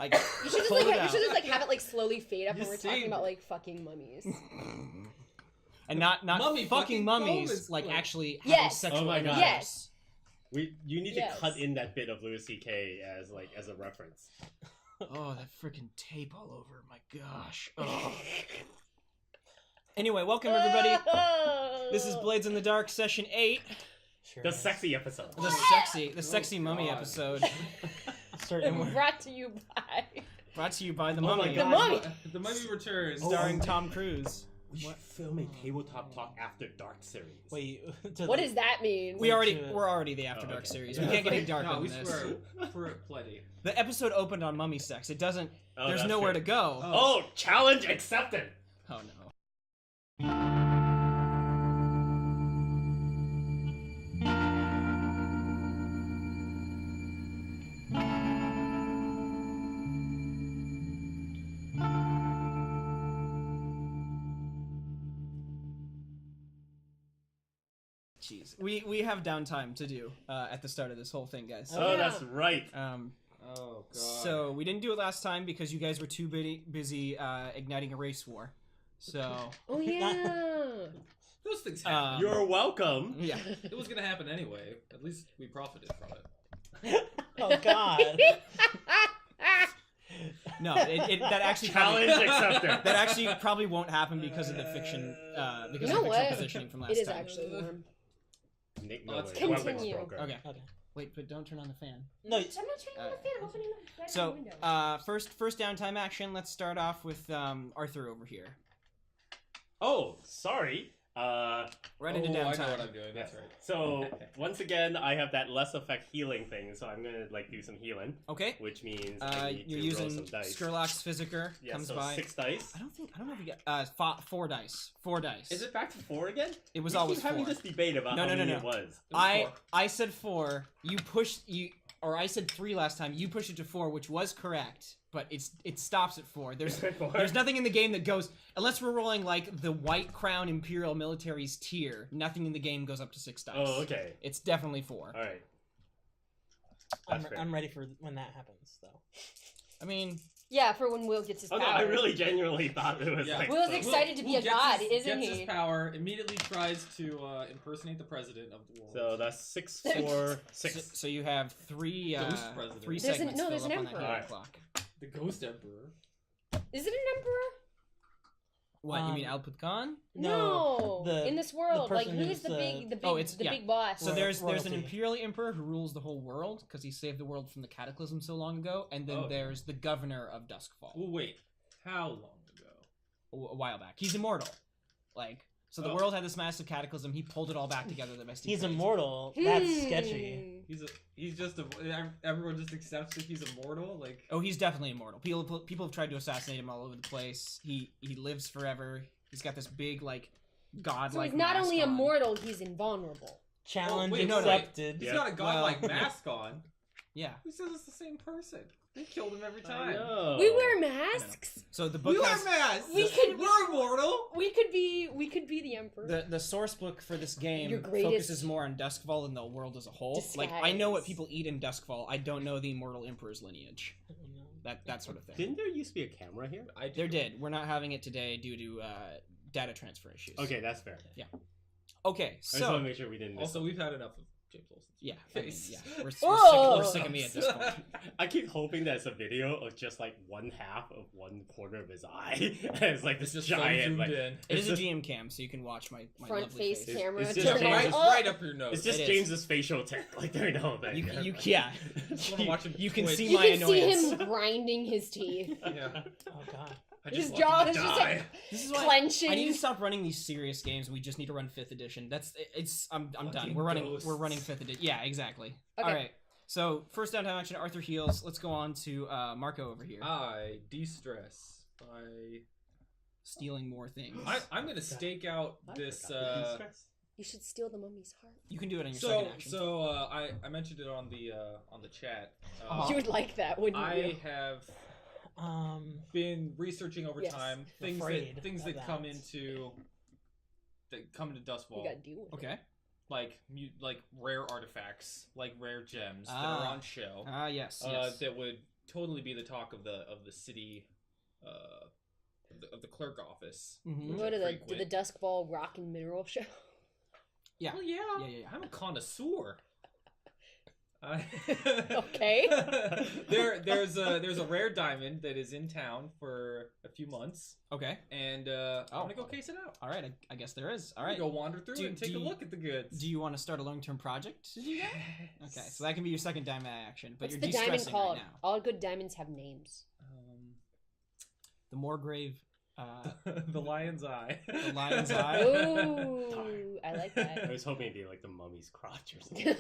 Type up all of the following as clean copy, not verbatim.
Like, You should just like have it like slowly fade up when we're talking about like fucking mummies. And not Mummy fucking mummies, is like cool. actually having Yes. sexual Oh my God. intercourse. Yes. You need Yes. to cut in that bit of Louis C.K. as a reference. Oh, that freaking tape all over. My gosh. Oh. Anyway, welcome everybody. This is Blades in the Dark, session 8. Sure The is. sexy episode. The sexy mummy God. episode. Certainly. Brought to you by. Brought to you by the Oh my mummy. God. The Mummy. The Mummy Returns. Starring Tom Cruise. We should film a Tabletop Talk After Dark series. Wait. What does that mean? We're already the After Oh, Dark okay. series. Yeah. We can't get any darker No, than we this. swear for plenty. The episode opened on mummy sex. It doesn't. Oh, there's that's nowhere true. to go. Oh, challenge accepted! Oh no. Jeez, we have downtime to do at the start of this whole thing, guys. Oh, yeah. that's right. Oh god. So we didn't do it last time because you guys were too busy igniting a race war. So Oh yeah. Those things happen. You're welcome. yeah, It was gonna happen anyway. At least we profited from it. Oh God. no, that actually Challenge accepted. that actually probably won't happen because of the fiction because You know of the what? fictional positioning from last It is time. actually warm. Nick Let's Miller, weapons continue. broker. Okay, Okay. wait, but don't turn on the fan. No. I'm not turning on the fan. I'm opening the So window. first downtime action. Let's start off with Arthur over here. Oh, sorry. Right into I know what downtime. I'm doing. That's right. So once again, I have that less effect healing thing, so I'm gonna like do some healing, Okay. which means I need You're to roll using some dice. Skurlock's Physiker Yeah, comes so by. 6 dice. I don't know if you got 4 dice. 4 dice. Is it back to 4 again? It was we always keep having 4. this debate about No, how no, no, many no. it was. It was 4. I said 4. You pushed or I said 3 last time. You pushed it to 4, which was correct, but it stops at 4. There's nothing in the game that goes unless we're rolling like the White Crown Imperial Military's tier. Nothing in the game goes up to 6 dice. Oh, okay. It's definitely 4. All right. I'm, That's fair. I'm ready for when that happens, though. I mean, Yeah, for when Will gets his Oh power. no, I really genuinely thought it was Yeah. like. Will's so- excited to be a gets god, his, isn't gets he? his power, immediately tries to impersonate the president of the world. So that's 6, 4, 6. so you have 3 Ghost president. 3 There's segments there's fill an up on that emperor. healing Alright. clock. The Ghost Emperor. Is it an emperor? What you mean, Alput Khan? No. the- In this world, like person who's who's, the big oh, it's- the yeah. big boss? So Royal- there's an royalty. imperial emperor who rules the whole world because he saved the world from the cataclysm so long ago, and then Oh. there's the governor of Doskvol Well, wait. How long ago? a while back. He's immortal, like so the Oh. world had this massive cataclysm. He pulled it all back together the best he He's could. immortal. That's sketchy. He's just everyone just accepts that he's immortal. Like Oh, he's definitely immortal. People have tried to assassinate him all over the place. He lives forever. He's got this big like godlike. So he's not mask only on. immortal, he's invulnerable. Challenge wait, no, no. accepted. he's Yeah. got a godlike Well, mask on. Yeah. Who says it's the same person? They killed him every I time. know. We wear masks. So the book We has wear masks. We're immortal. We could be the emperor. the source book for this game Your greatest focuses more on Doskvol than the world as a whole. Like I know what disguise. people eat in Doskvol. I don't know the immortal emperor's lineage. That sort of thing. Didn't there used to be a camera here? There did. We're not having it today due to data transfer issues. Okay, that's fair. Okay. I just want So to make sure we didn't miss Also, we've had enough of James Olsen's yeah, I mean, face. yeah. We're Oh! sick of me at this point. I keep hoping that it's a video of just like one half of one corner of his eye. And it's like this It's just so giant. zoomed Like, in. It it's is a just- GM cam, so you can watch my Front lovely face face. camera. it's just turn James- right Right, up. right up your nose. It's just It is. James's facial tech, like during the whole thing. Yeah. Just wanna watch him You can twitch. see You my can see annoyance. him grinding his teeth. Yeah. Oh God. I His just jaw want is to just die. like This is why clenching. I need to stop running these serious games. We just need to run 5th edition. I'm done. Fucking We're running ghosts. 5th edition. Yeah, exactly. Okay. All right. So first downtime action. Arthur heals. Let's go on to Marco over here. I de-stress by. Stealing more things. I'm gonna stake out this. You should steal the mummy's heart. You can do it on your So second action. I mentioned it on the chat. You would like that, wouldn't I you? have been researching over Yes. time things Afraid that of come that. into Dustfall, You gotta deal with it. Okay. like rare artifacts, like rare gems that Ah. are on show. Yes. Yes. That would totally be the talk of the city, of the clerk office. Mhm. which Go I to the frequent. Doskvol rock and mineral show. Yeah. Well, yeah. Yeah. I'm a connoisseur. Okay. there's a rare diamond that is in town for a few months, Okay. and I'm gonna go case it out. All right. I guess there is. All I'm right. gonna go wander through Do- and take do a you- look at the goods. Do you want to start a long-term project to do that? Okay, so that can be your second diamond action, but What's you're the diamond de-stressing called? right now. All good diamonds have names. The Moorgrave, The lion's eye. the Lion's Eye. Ooh, I like I that. was hoping it'd be like the mummy's crotch or something.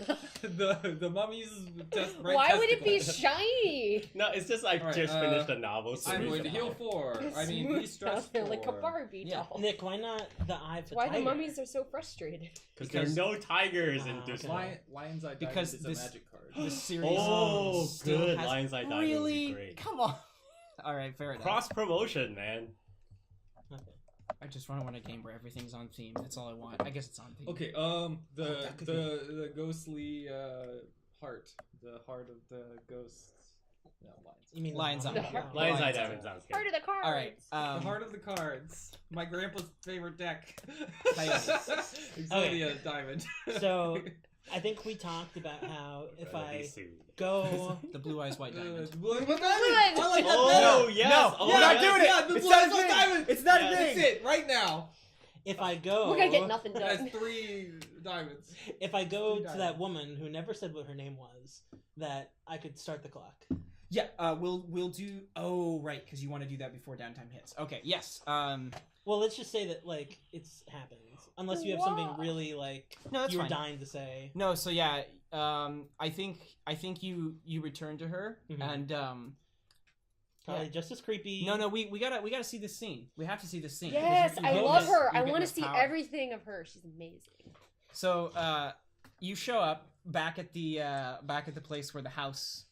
the mummy's red Why would it be testicle. shiny? No, it's just I Alright, just finished a novel. I'm series going to about heal it. 4. I mean, be Smooth stressed down like a 4. Barbie Yeah. doll. Nick, why not the eye for Why the tiger? mummies are so frustrated? Because there are no tigers in okay. this Lion's eye Because diamond is this- a magic card. The series Oh, still good. has Lion's Eye Diamond would be really. great. Come on. All right, fair enough. Cross promotion, man. Okay. I just want a game where everything's on theme. That's all I want. I guess it's on theme. Okay, that could the ghostly heart, the heart of the ghosts. No, lion's. You mean Lion's the Eye. The mummy? heart- Lion's Eye Lion's Eye. Diamond sounds Part good. of the cards. All right. The heart of the cards. My grandpa's favorite deck. Coyote. Exodia diamond. So I think we talked about how if Rather be I sued. go, The Blue Eyes White Diamond. Blue One. I like that Oh, better. yes. No, oh, we're not yes. doing it. Yeah, the It's Blue not Eyes a White thing. Diamond. It's not Yeah, a That's thing. it, right now. if I go, We're gonna get nothing It has done. 3 diamonds. if I go Three to that diamonds. woman who never said what her name was, that I could start the clock. Yeah. We'll do. Oh, right, because you want to do that before downtime hits. Okay. Yes. Well, let's just say that like it's happens, unless you have something really like No, that's you were fine. dying to say. No. So yeah. I think you return to her Mhm. and Probably Yeah. just as creepy. No, we gotta see this scene. We have to see this scene. Yes, because you I get love this- her. you I get want to this see power. everything of her. She's amazing. So you show up back at the place where the house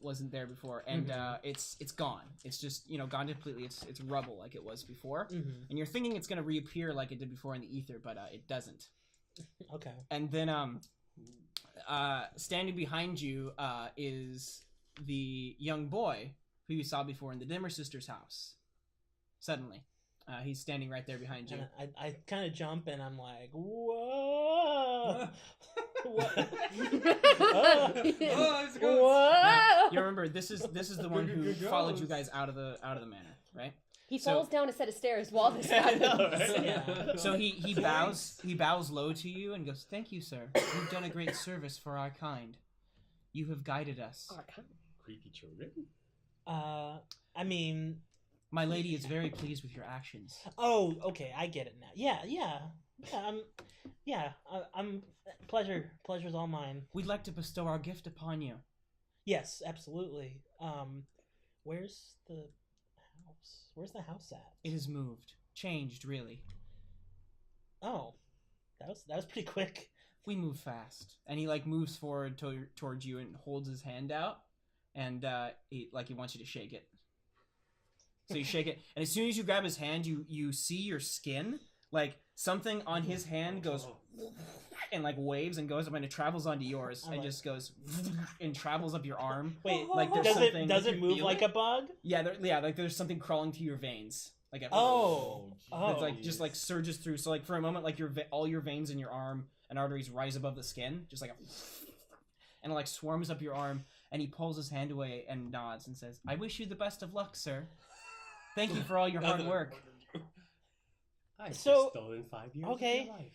wasn't there before, and it's gone. It's just gone completely. It's rubble like it was before, Mm-hmm. and you're thinking it's gonna reappear like it did before in the ether, but it doesn't. Okay. And then standing behind you is the young boy who you saw before in the Dimmer sister's house. Suddenly, he's standing right there behind you. And I kind of jump and I'm like, whoa. What? Oh, it's a ghost. Whoa! You remember this is the one who followed you guys out of the manor, right? He So- falls down a set of stairs while this I happens. know, right? Yeah. So he bows low to you and goes, "Thank you, sir. You've done a great service for our kind. You have guided us. Creepy children. I mean, My lady is very pleased with your actions. oh, okay, I get it now. I'm pleasure's all mine. We'd like to bestow our gift upon you." Yes, absolutely. Where's the house? Where's the house at? It has moved, changed, really. Oh, that was pretty quick. We move fast, and he moves forward towards you and holds his hand out, and he wants you to shake it. So you shake it, and as soon as you grab his hand, you see your skin, something on his hand goes and waves and goes up, and it travels onto yours, and just goes and travels up your arm. Wait, there's does something. it move feel like it? a bug? Yeah, there's something crawling through your veins. Oh, It's just surges through. So for a moment, all your veins in your arm and arteries rise above the skin, just and it swarms up your arm. And he pulls his hand away and nods and says, "I wish you the best of luck, sir. Thank you for all your hard work." I've So- just stolen 5 years okay. of your life.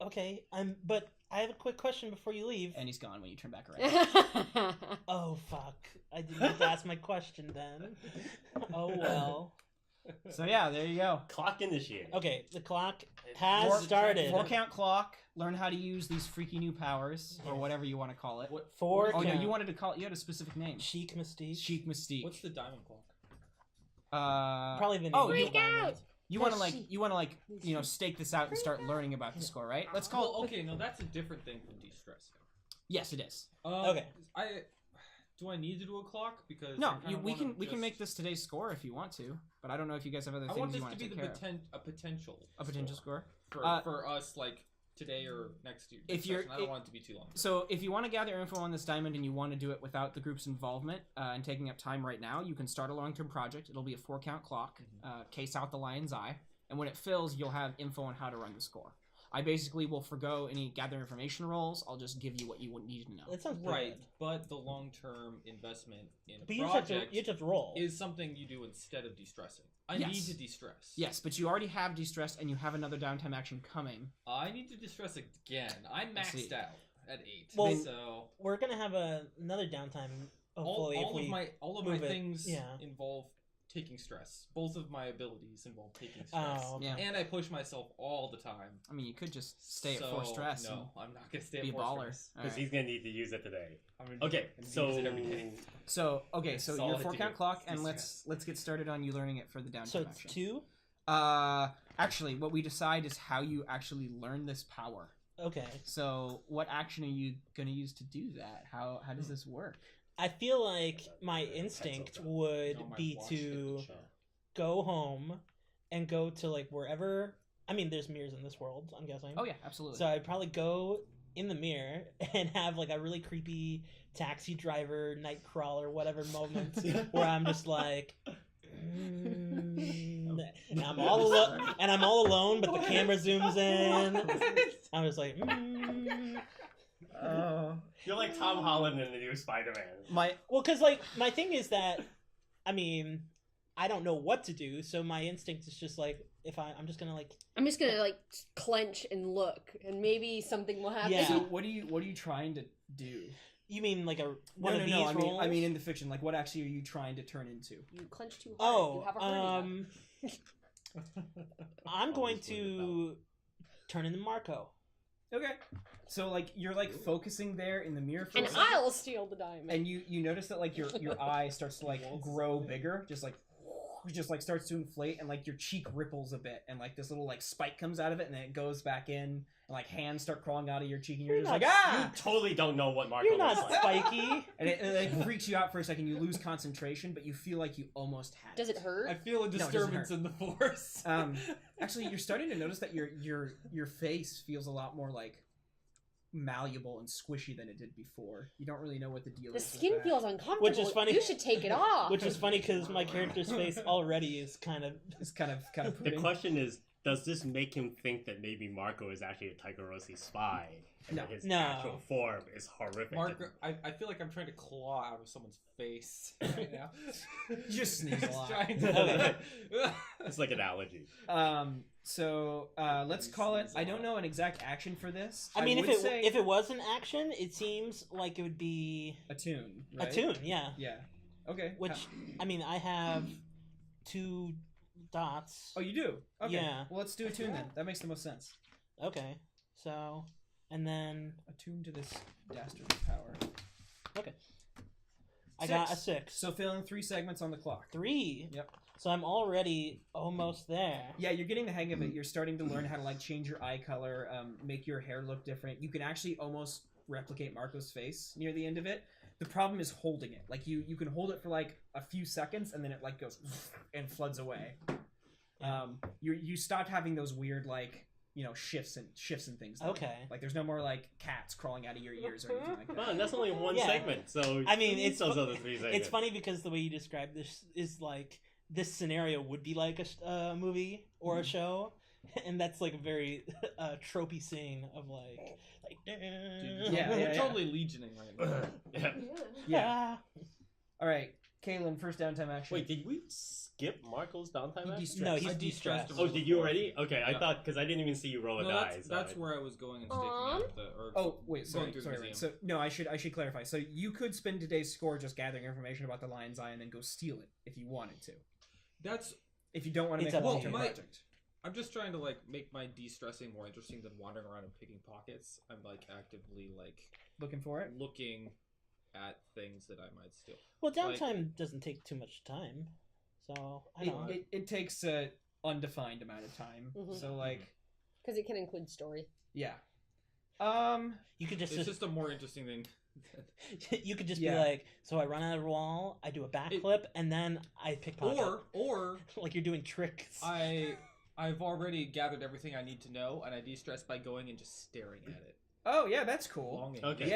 Okay. But I have a quick question before you leave. And he's gone when you turn back around. Oh fuck! I didn't get to ask my question then. Oh well. So yeah, there you go. Clock initiated. Okay, the clock has Four- started. 4-count clock. Learn how to use these freaky new powers, or whatever you want to call it. Four. Oh no, count. you wanted to call it. You had a specific name. Chic Mystique. Chic Mystique. What's the diamond clock? Probably the name. Oh, of the Freak diamond. out! you want to stake this out and start learning about the score, right? Let's call. Well, okay, no, that's a different thing from de-stress. Yes, it is. Okay. Do I need to do a clock? Because No, I kinda we wanna can make this today's score if you want to, but I don't know if you guys have other I things want you this want to to be take care of. a potential. A potential score. for us, today or next year. If you're- I don't want it to be too long. So if you want to gather info on this diamond and you want to do it without the group's involvement and taking up time right now, you can start a long-term project. It'll be a 4-count clock, case out the lion's eye, and when it fills, you'll have info on how to run the score. I basically will forgo any gather information rolls. I'll just give you what you would need to know. That sounds Right, good. but the long-term investment in a But you just project have to roll. is something you do instead of de-stressing. I Yes. need to de-stress. Yes, but you already have de-stressed and you have another downtime action coming. I need to de-stress again. I'm I see. maxed out at 8. Well, so We're gonna have another downtime. Hopefully, if we all of my move it, things yeah. involve taking stress. Both of my abilities involve taking stress. Oh, Yeah. And I push myself all the time. I mean, you could just stay at So, 4 stress No, I'm not gonna stay and be at a 4 baller. stress. All Because right. he's gonna need to use it today. I'm gonna Okay, use so it every day. So your Solid 4-count dude. clock, and De-stress. let's get started on you learning it for the downtime so it's action. 2. Actually, what we decide is how you actually learn this power. Okay. So, what action are you going to use to do that? How does this work? I feel like my instinct would No, my be watch to go home and go to like wherever. I mean, there's mirrors in this world, I'm guessing. Oh yeah, absolutely. So I'd probably go in the mirror and have like a really creepy taxi driver, night crawler, whatever moment where I'm just like, and I'm all alone, but the camera zooms in. I'm just like, You're like Tom Holland in the new Spider-Man. well, because like my thing is that, I mean, I don't know what to do, so my instinct is just like, if I'm just gonna like, I'm just gonna like clench and look, and maybe something will happen. Yeah. So what are you trying to do? you mean like one of these I mean, rolls? I mean in the fiction, like what actually are you trying to turn into? You clench too hard. You have a hernia. I'm going Always worried to turn into Marco. Okay. So like you're like focusing there in the mirror for a And second, I'll steal the diamond. and you notice that like your eye starts to like grow bigger, just like starts to inflate, and like your cheek ripples a bit, and like this little like spike comes out of it, and then it goes back in, and like hands start crawling out of your cheek, and you're You're just like not- You totally don't know what Marco You're not looks like. spiky. and it like freaks you out for a second. You lose concentration, but you feel like you almost had Does it hurt? I feel a doesn't disturbance hurt. in the force. Actually, you're starting to notice that your face feels a lot more like malleable and squishy than it did before. You don't really know what the deal The is. with skin that. feels uncomfortable. Which is funny. You should take it off. Which is funny because my character's face already is kind of. It's kind of The pudding. question is, does this make him think that maybe Marco is actually a Tiger Rossi spy? And that his No. actual form is horrific. Mark, I feel like I'm trying to claw out of someone's face right now. You just sneeze a lot. Trying to- It's like an allergy. So let's call it. I don't know an exact action for this. I mean, would if say it was an action, it seems like it would be a tune, right? a tune. Yeah. Yeah. Okay. Which I mean, I have 2 dots. Oh, you do. Okay. Yeah. Well, let's do a tune then. That makes the most sense. Okay. So, and then A tune to this dastardly power. I got a 6. So fill in 3 segments on the clock. 3. Yep. So I'm already almost there. Yeah, you're getting the hang of it. You're starting to learn how to like change your eye color, make your hair look different. You can actually almost replicate Marco's face near the end of it. The problem is holding it. Like you can hold it for like a few seconds and then it like goes and floods away. You stopped having those weird like shifts and things. Though. Okay. Like there's no more like cats crawling out of your ears or anything like that. Well, and that's only one Yeah. segment, so I mean, you need it's those fu- other 3 segments. It's funny because the way you describe this is like this scenario would be like a movie or a show, and that's like a very tropey scene of like Yeah, We're totally legioning right now. Yeah. Yeah. All right, Caelin, first downtime action. Wait, did we skip Marco's downtime? He action? de-stressed. No, he's I de-stressed de-stressed. him. Oh, did you already? Okay, I Yeah. thought because I didn't even see you roll a No, die. that's so where I was going and sticking out the. Or Oh wait, sorry, going to the sorry. museum. So no, I should clarify. So you could spend today's score just gathering information about the lion's eye and then go steal it if you wanted to. That's. If you don't want to It's make a up to long-term you. project. I'm just trying to like make my de-stressing more interesting than wandering around and picking pockets. I'm like actively like Looking for it. looking at things that I might steal. Well, downtime doesn't take too much time, so I don't know. It takes a undefined amount of time. Mhm. So like, Because it can include story. yeah. You could It's just a more interesting thing. you could just Yeah. be like, so I run out of a wall, I do a backflip, and then I pickpocket. Or like you're doing tricks. I I've already gathered everything I need to know, and I de-stress by going and just staring at it. Oh yeah, that's cool. Longing. Okay.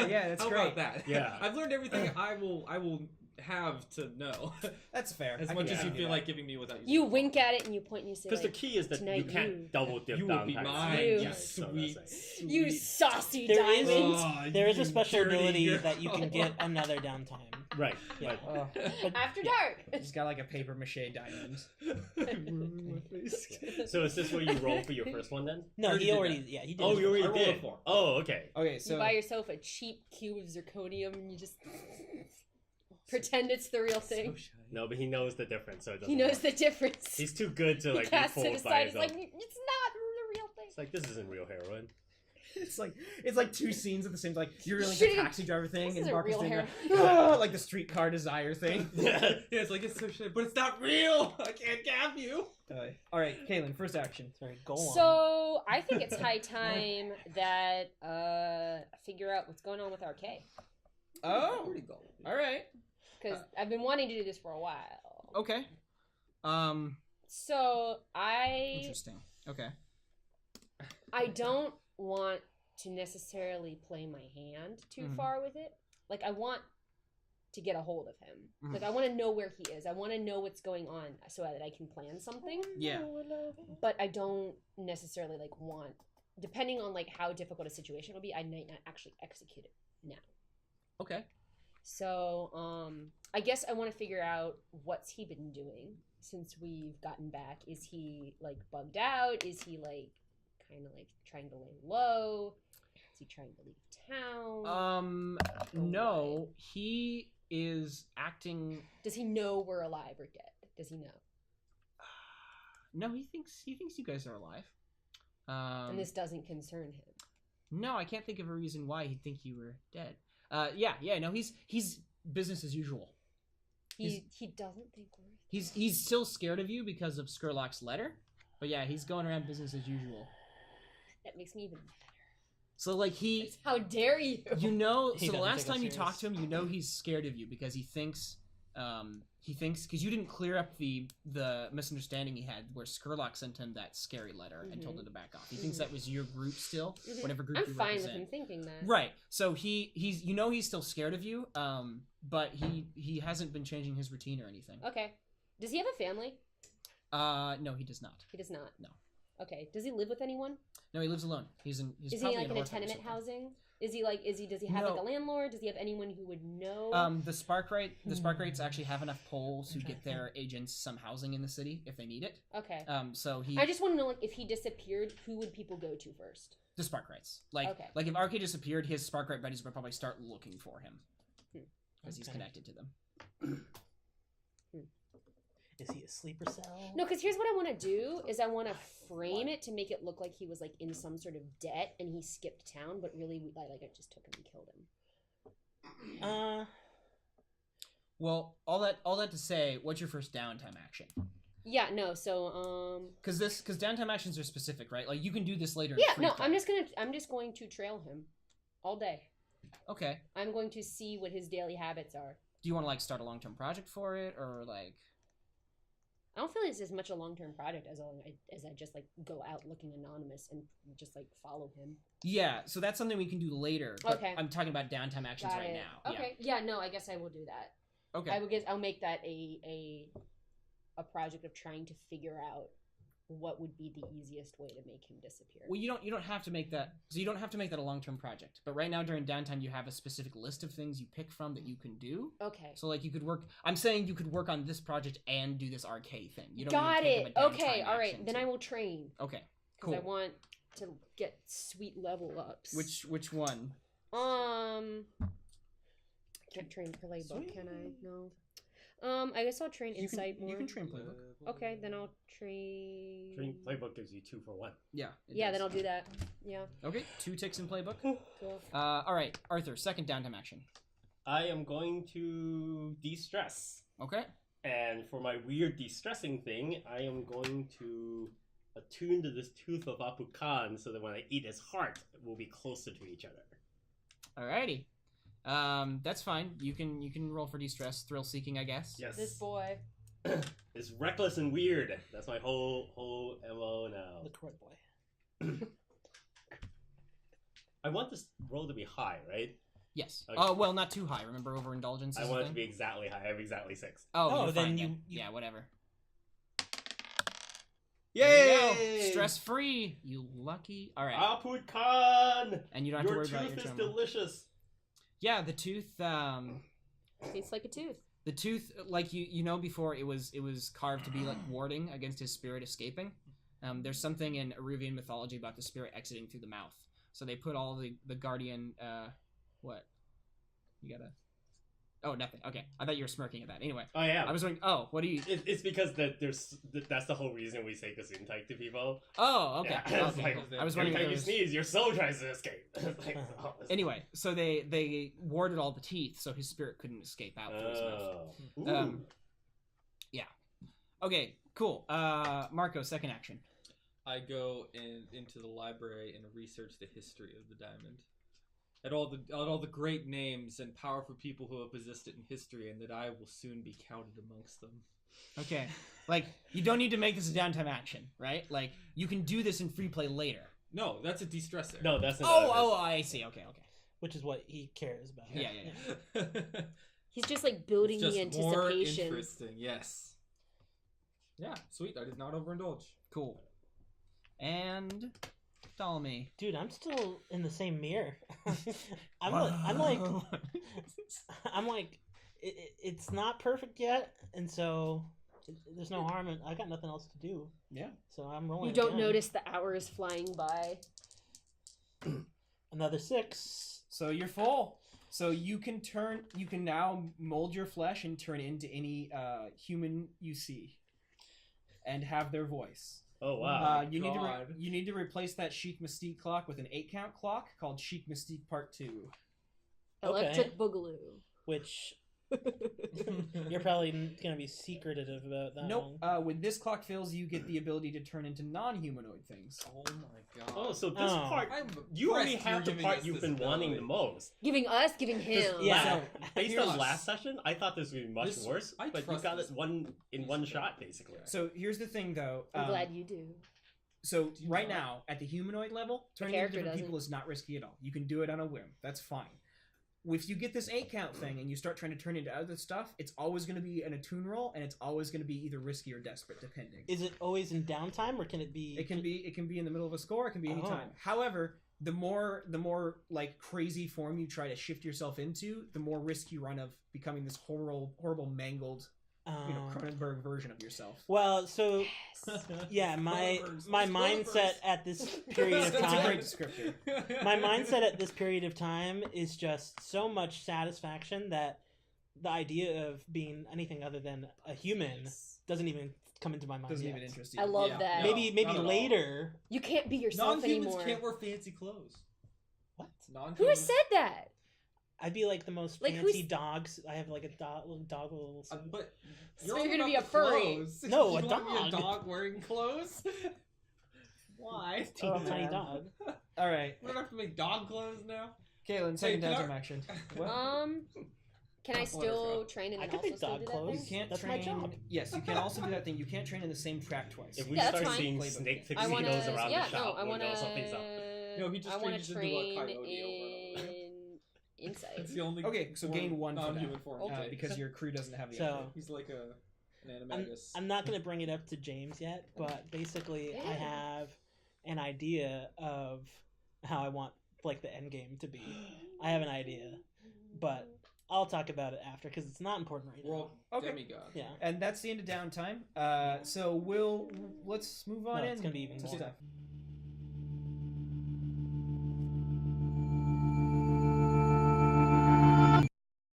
Yeah. That's How great. about that? Yeah. I've learned everything I will have to know. That's fair. As I much can as you do feel that. like giving me without You using wink at it and you point and you say, Because the like, key is that you tonight can't you- double dip You down will be times. mine, You. you Right, so sweet, that's you sweet. saucy There is- diamond. Oh, There is a you special dirty ability girl. that you can get another downtime. right. Yeah. Right. Oh, But After dark. he's got like a paper mache diamond. Yeah. So is this where you roll for your first one then? no, Already he did already. that. Yeah, he did. Oh, his you first. already I rolled a did. 4. Oh, okay. Okay, so You buy yourself a cheap cube of zirconium and you just pretend it's the real thing. No, but he knows the difference, so it doesn't He knows work. the difference. He's too good to He like be casts it fooled by aside. It's himself. like, it's not the real thing. It's like this isn't real heroin. it's like two scenes at the same time. Like you're doing like Shitty. the taxi driver thing, This and isn't Marcus real doing hair. like the streetcar desire thing. Yeah. Yeah, it's like it's so shit, but it's not real. I can't gab you. All right, Caelin, first action. Sorry, go on. So I think it's high time that figure out what's going on with Arkady. Oh, Where'd he go? all right, Because I've been wanting to do this for a while. okay. So I Interesting. Okay. don't want to necessarily play my hand too Mhm. far with it. Like I want to get a hold of him. Mhm. Like I want to know where he is. I want to know what's going on so that I can plan something. Yeah. But I don't necessarily like want, depending on like how difficult a situation will be, I might not actually execute it now. Okay. So I guess I want to figure out what's he been doing since we've gotten back. Is he like bugged out? Is he like kind of like trying to lay low? Is he trying to leave town? No, he is acting. Does he know we're alive or dead? Does he know? No, he thinks you guys are alive. And this doesn't concern him. No, I can't think of a reason why he'd think you were dead. Yeah, no, he's business as usual. He doesn't think we're. He's still scared of you because of Skurlock's letter, but yeah, he's going around business as usual. That makes me even madder. So like he, How dare you? you know, He so the doesn't last take us time you serious. talked to him, you know he's scared of you because he thinks because you didn't clear up the misunderstanding he had where Skurlock sent him that scary letter and told him to back off. He thinks that was your group still, Mhm. whatever group I'm you fine represent. with him thinking that. Right. So he's you know he's still scared of you, but he hasn't been changing his routine or anything. Okay. Does he have a family? No, he does not. He does not. No. Okay. Does he live with anyone? No, he lives alone. He's Is he probably like in a orphan or tenement something. housing? Does he have No. like a landlord? Does he have anyone who would know? The Sparkrights actually have enough polls to get their agents some housing in the city if they need it. Okay. So he I just want to know, like, if he disappeared, who would people go to first? the Sparkrights. Like Okay. like if Arkady disappeared, his Sparkrite buddies would probably start looking for him because he's Okay. connected to them. Is he a sleeper cell? No, because here's what I want to do: is I want to frame it to make it look like he was like in some sort of debt and he skipped town, but really, like, I just took him and killed him. Well, all that to say, what's your first downtime action? Yeah. No. So Because downtime actions are specific, right? Like you can do this later. in Yeah. free No. time. I'm just going to trail him all day. Okay. I'm going to see what his daily habits are. Do you want to like start a long-term project for it, or like? I don't feel like it's as much a long-term project as I just like go out looking anonymous and just like follow him. Yeah, so that's something we can do later. But Okay. I'm talking about downtime actions Got right it. now. Okay. Yeah. No. I guess I will do that. Yeah. Okay. I would guess I'll make that a project of trying to figure out what would be the easiest way to make him disappear. Well, you don't have to make that. So you don't have to make that a long-term project. But right now during downtime, you have a specific list of things you pick from that you can do. Okay. So like you could work. I'm saying you could work on this project and do this arcade thing. You don't Got need to think it. of a downtime Okay. All right. action Then to- I will train Okay. because I Cool. want to get sweet level ups. Which one? Can't train playbook, can I? No. I guess I'll train insight more. You can train playbook. Okay, then I'll train. Train playbook gives you 2 for 1. Yeah. it Yeah, does. then I'll do that. Yeah. Okay. 2 ticks in playbook. Cool. All right, Arthur. Second downtime action. I am going to de-stress. Okay. And for my weird de-stressing thing, I am going to attune to this tooth of Apu Khan so that when I eat his heart, we'll be closer to each other. Alrighty. That's fine. You can roll for de-stress, thrill seeking, I guess. Yes. This boy. is reckless and weird. That's my whole MO now. The correct boy. I want this roll to be high, right? Yes. Okay. Oh, well, not too high. Remember, overindulgence. I is want a it to thing? be exactly high. I have exactly 6. Oh, you're then fine you- yeah, whatever. Yay! Stress free. You lucky. All right. Aputkan! And you don't have to Your worry about your tooth is trauma. delicious. Yeah, the tooth. Tastes like a tooth. The tooth, like you know before, it was carved to be like warding against his spirit escaping. There's something in Eruvian mythology about the spirit exiting through the mouth. So they put all the guardian. What? You gotta. Oh, nothing. Okay, I thought you were smirking at that. Anyway, Oh yeah. I was wondering. Oh, what do you? It's because that's the whole reason we say Gesundheit to people. Oh, okay. Yeah, it's Okay. like, I was every wondering. time if you it was... sneeze, your soul tries to escape. It's like, oh, it's- Anyway, so they warded all the teeth, so his spirit couldn't escape out through his mouth. Oh. Um, Ooh. Yeah. Okay. Cool. Marco, second action. I go into the library and research the history of the diamond. At all the great names and powerful people who have existed in history, and that I will soon be counted amongst them. Okay. Like, you don't need to make this a downtime action, right? Like, you can do this in free play later. No, that's a de-stressor. No, that's not. Oh, I see. Okay. Which is what he cares about. Yeah. He's just like building It's the just more anticipation. interesting. Yes. Yeah, sweet. I did not overindulge. Cool. And Ptolemy. Dude, I'm still in the same mirror. I'm like, it's not perfect yet, and so there's no harm. I got nothing else to do. Yeah. So I'm rolling. You don't again. notice the hours flying by. Another 6. So you're full. So you can now mold your flesh and turn into any human you see, and have their voice. Oh wow. You God. need to replace that Chic Mystique clock with an 8-count clock called Chic Mystique Part 2. Electric Boogaloo. Which you're probably gonna be secretive about that Nope. one. When this clock fills, you get the ability to turn into non-humanoid things. Oh my god. Oh, so this Oh. part I'm you already impressed have the you're giving part us you've this been wanting the ability. most. Giving us, giving him. Yeah. So, based Here's- on last session, I thought this would be much This- worse, I but you trust got this it one shot, basically. So here's the thing, though. I'm glad you do. So Do you right not? now, at the humanoid level, turning into character different doesn't. people is not risky at all. You can do it on a whim. That's fine. If you get this 8-count thing and you start trying to turn into other stuff, it's always going to be an attune roll, and it's always going to be either risky or desperate, depending. Is it always in downtime, or can it be? It can be in the middle of a score. It can be any time. Oh. However, the more like crazy form you try to shift yourself into, the more risk you run of becoming this horrible mangled, Cronenberg version of yourself. Well, so Yes. yeah, my Spoilers. mindset Spoilers. at this period of That's a time. great descriptor. My mindset at this period of time is just so much satisfaction that the idea of being anything other than a human doesn't even come into my mind. Doesn't yet. even interest you. I love Yeah. that. No. Maybe not at all. later. You can't be yourself Non-humans anymore. can't wear fancy clothes. What? Non-humans. Who has said that? I'd be like the most Like, fancy who's- dogs. I have like a little dog with a little. But So you're you're all gonna be about a the furry. clothes. No, You a want me dog. a dog wearing clothes. Why? teeny Oh, tiny man. dog. All right, We don't have to make dog clothes now. Caelin, second can I- downtime action. What? Can I still train and I then could also make still dog do that clothes. You thing? can't That's my train. job. Yes, you can also do that thing. You can't train in the same track twice. If we Yeah, that's start fine. seeing Playbook snake thing. I wanna, tuxedos around yeah, the shop, no, I we'll wanna. know something's up. No, he just I wanna changes into a train coyote over and over. in insight. It's the only Okay, so gain 1 for non-human that, form. Okay. because your crew doesn't have the. So- upgrade. He's like an I'm, animagus. I'm not gonna bring it up to James yet, but basically I have an idea of how I want like the end game to be. I have an idea, but I'll talk about it after because it's not important right now. World Okay. demigod. Yeah. And that's the end of downtime. So let's move on No, in. it's gonna be even to more. stuff.